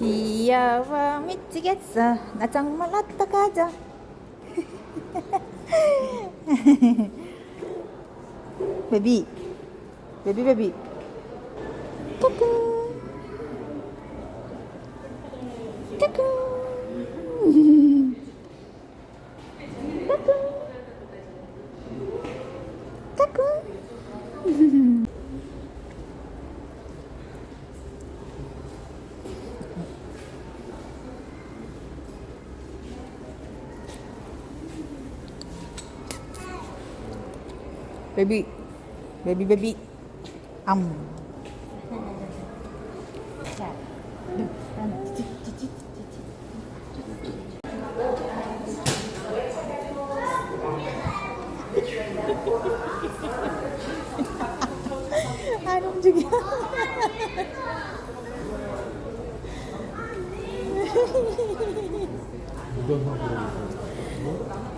귀여워 미치겠어. 나 정말 어떡하죠? 베비, 베비, 베비. 꾸꾸, 꾸꾸, 꾸꾸. 베비, 베비, 베비. 암. 자, 안 움직여. 이건 하고